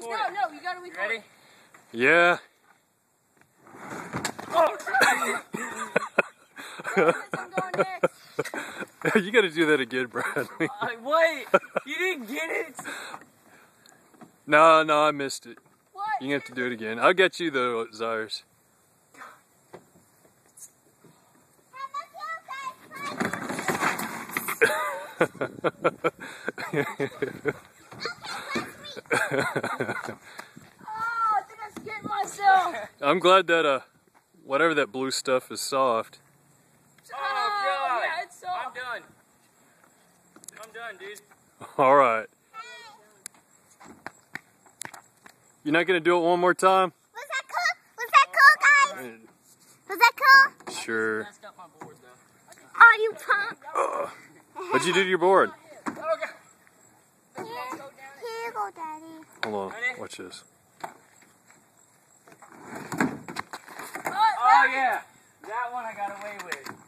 record it. No, you gotta record. Ready? Yeah. Oh. I'm going next. You gotta do that again, Bradley. Wait, you didn't get it? No, I missed it. What? You have to do it again. I'll get you the Zires. Oh, I think I skinned myself. I'm glad that whatever that blue stuff is soft. Oh, God. Yeah, it's soft. I'm done, dude. All right. You're not gonna do it one more time? Was that cool? Was that cool, guys? Was that cool? Sure. Messed up my board, though. Are you pumped? What'd you do to your board? Okay. Here you go, Daddy. Hold on. Ready? Watch this. Oh, yeah. That one I got away with.